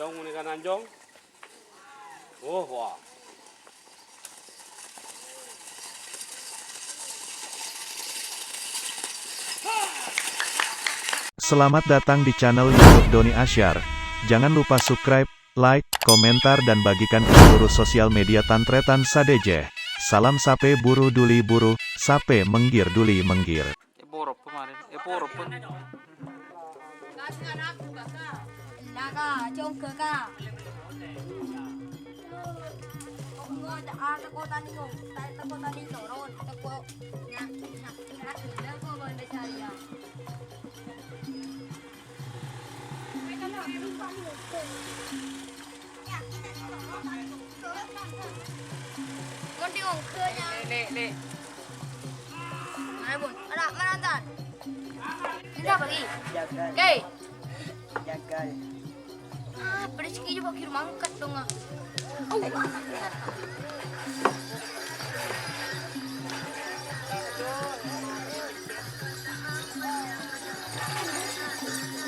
anjong ini kan anjong. Oh wah. Selamat datang di channel YouTube Doni Asyar. Jangan lupa subscribe, like, komentar dan bagikan ke seluruh sosial media Tantretan Sadejeh. Salam sape buru duli buru, sape menggir duli menggir. Borop kemarin, borop pun. Nek. Mana bun? Mana Antan? Ini apa lagi? Jagal. Oke. Jagal. Pedas sikit je pakai rumah angkat dong.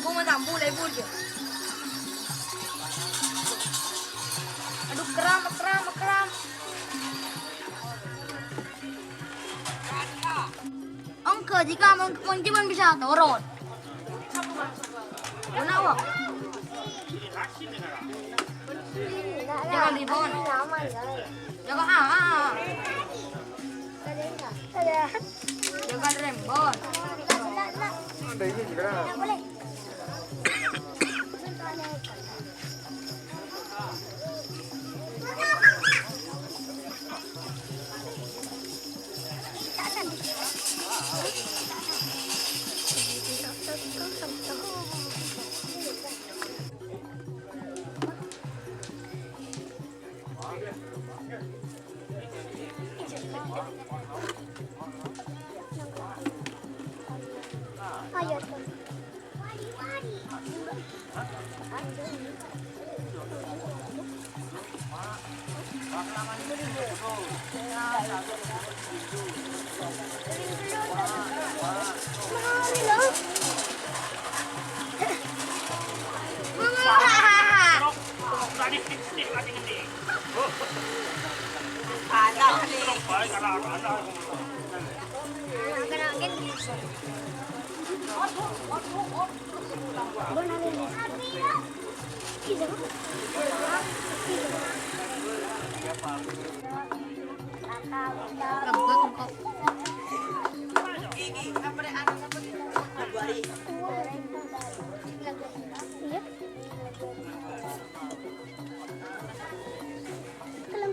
Kau mau tambu lebur je. Aduh keram. Angka jika mungkin bisa turun. Kenapa? Jangan ribon. Jangan rembon.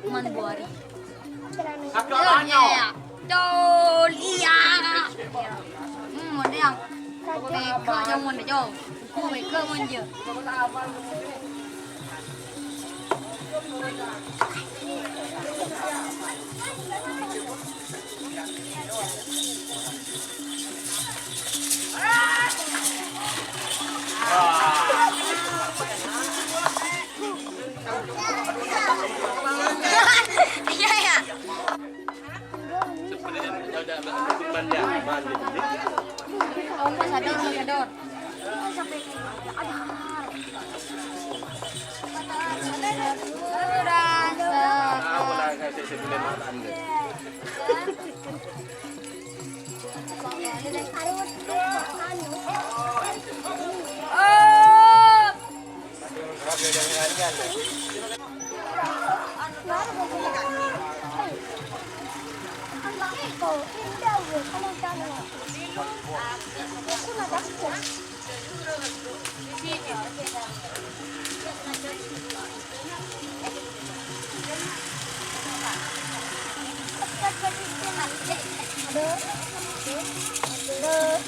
Manbuari. Dolia. Ada yang baker yang mana jauh? Baker mana? Sador.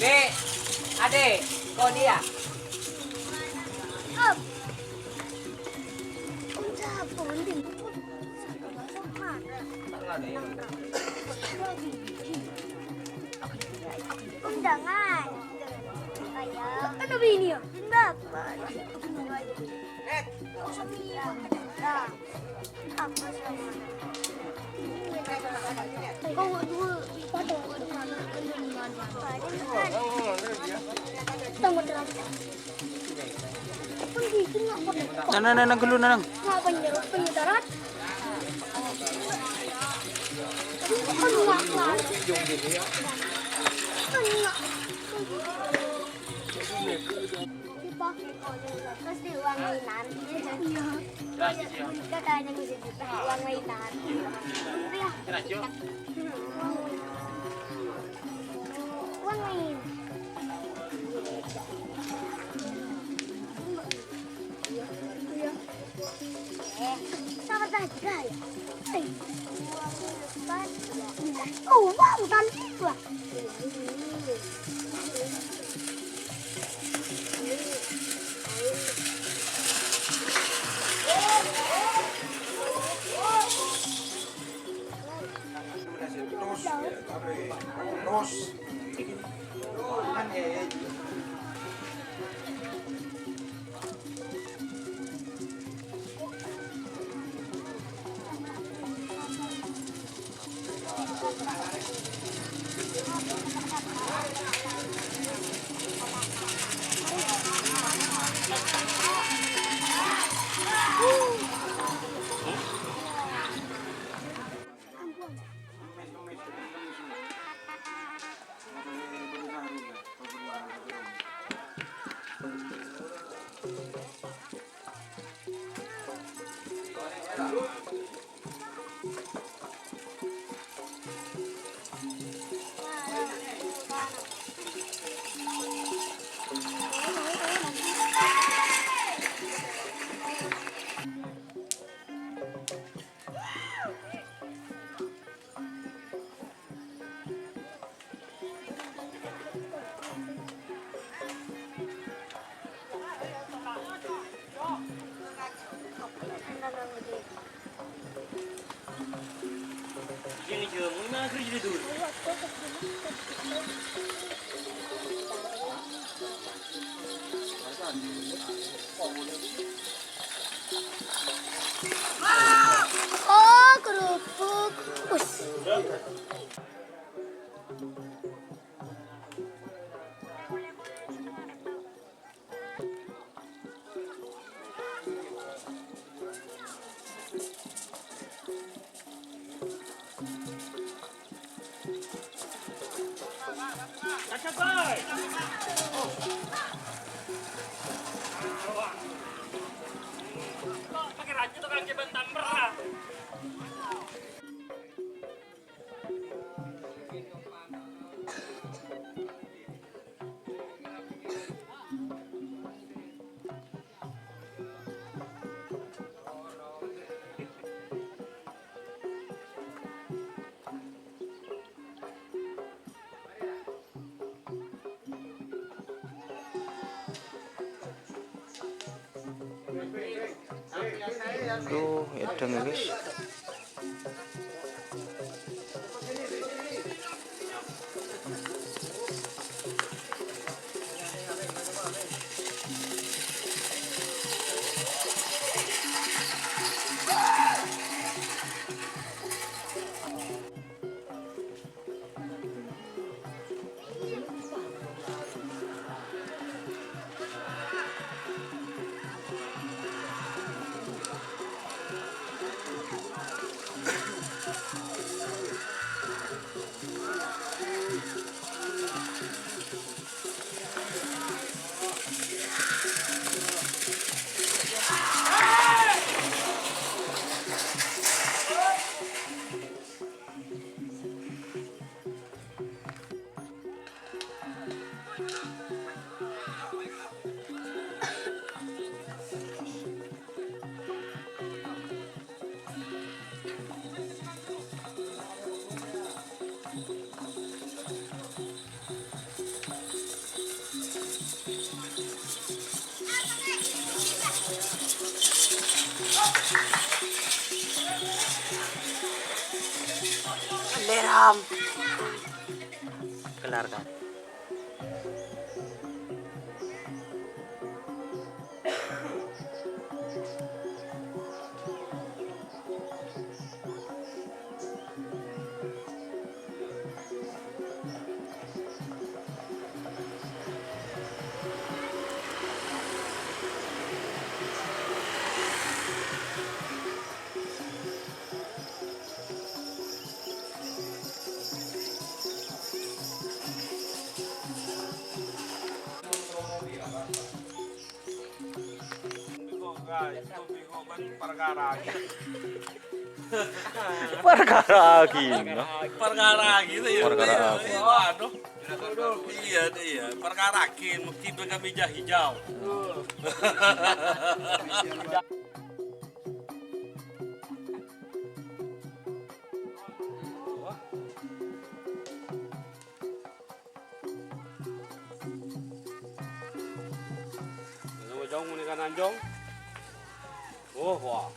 Dek, adek, kau dia. Undangan. Ano ba ini? Enggak. Kau dua foto. Tunggu Nang gulu nang. Penyedarat. Pasti uang mainan. Katanya gue jadi uang mainan. Uang main. Sama saja ya. Oh, wow, tadi gua. Ini juga mau mana kerja dulu. Oh, kerupuk. Us. Pakai rancu tuh kan bentam berat. Tuh, edeng ya guys. Leram. Kelar kan. Perkara gini. perkara gitu ya. Perkara. Waduh. Iya, iya. Perkara mesti dengan meja hijau. Jong menikah nanjong. Oh, wah.